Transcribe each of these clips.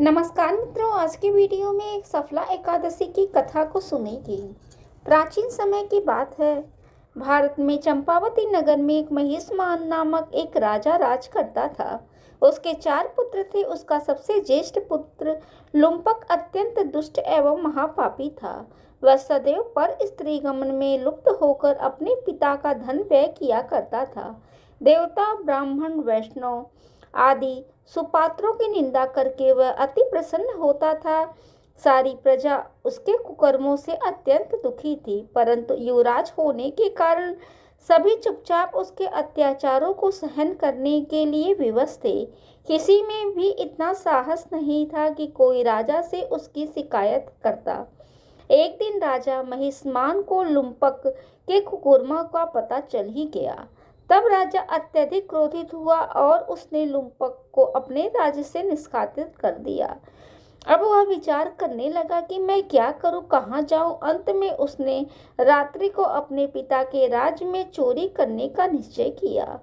नमस्कार मित्रों, आज की वीडियो में एक सफला एकादशी की कथा को सुनेंगे। प्राचीन समय की बात है। भारत में चंपावती नगर में एक महिष्मान नामक एक राजा राज करता था। उसके 4 पुत्र थे। उसका सबसे ज्येष्ठ पुत्र लुम्पक अत्यंत दुष्ट एवं महापापी था। वह सदैव पर स्त्री गमन में लुप्त होकर अपने पिता का धन व्यय किया करता था। देवता, ब्राह्मण, वैष्णव आदि सुपात्रों की निंदा करके वह अति प्रसन्न होता था। सारी प्रजा उसके कुकर्मों से अत्यंत दुखी थी, परंतु युवराज होने के कारण सभी चुपचाप उसके अत्याचारों को सहन करने के लिए विवश थे। किसी में भी इतना साहस नहीं था कि कोई राजा से उसकी शिकायत करता। एक दिन राजा महिष्मान को लुम्पक के कुकर्मों का पता चल ही गया। तब राजा अत्यधिक क्रोधित हुआ और उसने लुम्पक को अपने राज्य से निष्कासित कर दिया। अब वह विचार करने लगा कि मैं क्या करूं, कहां जाऊं। अंत में उसने रात्रि को अपने पिता के राज्य में चोरी करने का निश्चय किया।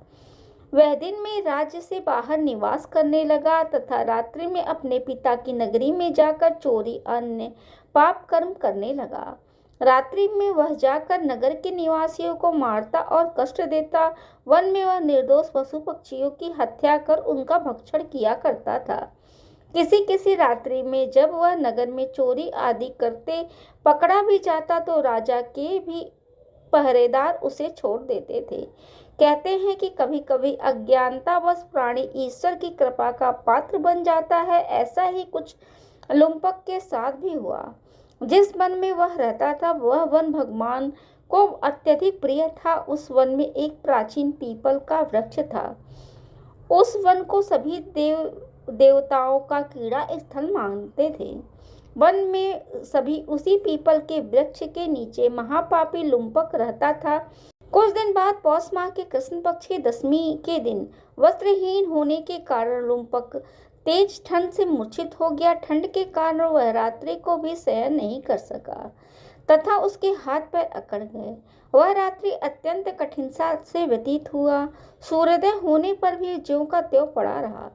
वह दिन में राज्य से बाहर निवास करने लगा तथा रात्रि में अपने पिता की नगरी में जाकर चोरी अन्य पाप कर्म करने लगा। रात्रि में वह जाकर नगर के निवासियों को मारता और कष्ट देता। वन में वह निर्दोष पशु पक्षियों की हत्या कर उनका भक्षण किया करता था। किसी किसी रात्रि में जब वह नगर में चोरी आदि करते पकड़ा भी जाता तो राजा के भी पहरेदार उसे छोड़ देते थे। कहते हैं कि कभी कभी अज्ञानतावश प्राणी ईश्वर की कृपा का पात्र बन जाता है। ऐसा ही कुछ लुम्पक के साथ भी हुआ। जिस वन में वह रहता था वह वन भगवान को अत्यधिक प्रिय था। उस वन में एक प्राचीन पीपल का वृक्ष था। उस वन को सभी देवताओं का क्रीड़ा स्थल मानते थे। वन में सभी उसी पीपल के वृक्ष के नीचे महापापी लुम्पक रहता था। कुछ दिन बाद पौष माह के कृष्ण पक्ष की दशमी के दिन वस्त्रहीन होने के कारण लुम्पक तेज ठंड से मूर्छित हो गया। ठंड के कारण वह रात्रि को भी शयन नहीं कर सका तथा उसके हाथ पैर अकड़ गए। वह रात्रि अत्यंत कठिनता से व्यतीत हुआ। सूर्योदय होने पर भी ज्यों का त्यों पड़ा रहा।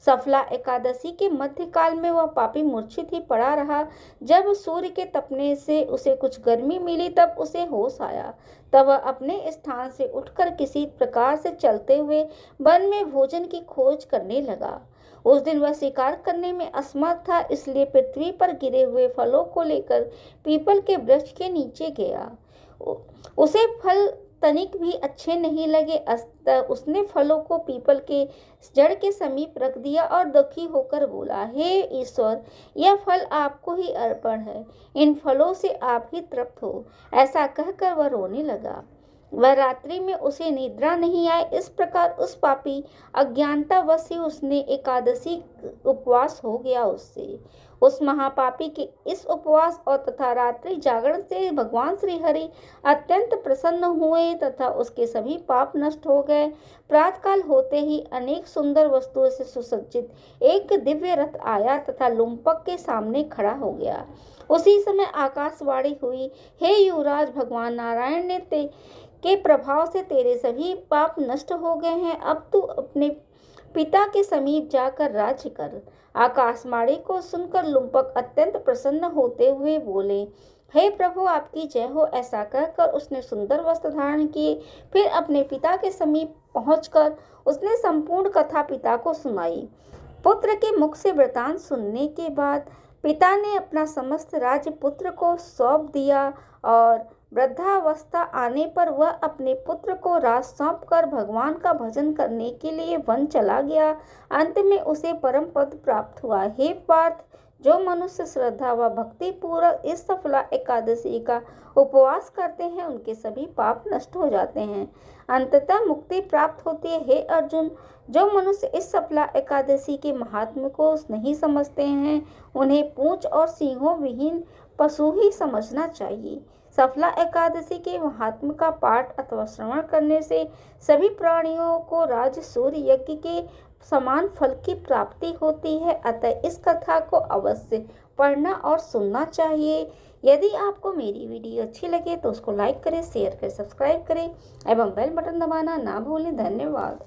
सफला एकादशी के मध्यकाल में वह पापी मूर्छित ही पड़ा रहा। जब सूर्य के तपने से उसे कुछ गर्मी मिली तब उसे होश आया। तब वह अपने स्थान से उठकर किसी प्रकार से चलते हुए वन में भोजन की खोज करने लगा। उस दिन वह शिकार करने में असमर्थ था, इसलिए पृथ्वी पर गिरे हुए फलों को लेकर पीपल के वृक्ष के नीचे गया। उसे फल तनिक भी अच्छे नहीं लगे। उसने फलों को पीपल के जड़ के समीप रख दिया और दुखी होकर बोला, हे ईश्वर, यह फल आपको ही अर्पण है। इन फलों से आप ही तृप्त हो। ऐसा कहकर वह रोने लगा। वह रात्रि में उसे निद्रा नहीं आई। इस प्रकार उस पापी अज्ञानतावश ही उसने एकादशी उपवास हो गया। उससे उस महापापी के इस उपवास और तथा रात्रि जागरण से भगवान श्री हरि अत्यंत प्रसन्न हुए तथा उसके सभी पाप नष्ट हो गए। प्रातःकाल होते ही अनेक सुंदर वस्तुओं से सुसज्जित एक दिव्य रथ आया तथा लुम्पक के सामने खड़ा हो गया। उसी समय आकाशवाणी हुई, हे युवराज, भगवान नारायण ने के प्रभाव से तेरे सभी पाप नष्ट हो गए हैं। अब तू अपने पिता के समीप जाकर राज्य कर। आकाशवाणी को सुनकर लुम्पक अत्यंत प्रसन्न होते हुए बोले, हे प्रभु, आपकी जय हो। ऐसा कहकर उसने सुंदर वस्त्र धारण किए। फिर अपने पिता के समीप पहुंचकर उसने संपूर्ण कथा पिता को सुनाई। पुत्र के मुख से वृतांत सुनने के बाद पिता ने अपना समस्त राज्य पुत्र को सौंप दिया और वृद्धावस्था आने पर वह अपने पुत्र को राज सौंप कर भगवान का भजन करने के लिए वन चला गया। अंत में उसे परम पद प्राप्त हुआ। हे पार्थ, जो मनुष्य श्रद्धा व भक्ति पूर्वक इस सफला एकादशी का उपवास करते हैं उनके सभी पाप नष्ट हो जाते हैं, अंततः मुक्ति प्राप्त होती है। हे अर्जुन, जो मनुष्य इस सफला एकादशी के महात्म्य को नहीं समझते हैं उन्हें पूंछ और सींगों विहीन पशु ही समझना चाहिए। सफला एकादशी के महात्म्य का पाठ अथवा श्रवण करने से सभी प्राणियों को राज सूर्य यज्ञ के समान फल की प्राप्ति होती है। अतः इस कथा को अवश्य पढ़ना और सुनना चाहिए। यदि आपको मेरी वीडियो अच्छी लगे तो उसको लाइक करें, शेयर करें, सब्सक्राइब करें एवं बेल बटन दबाना ना भूलें। धन्यवाद।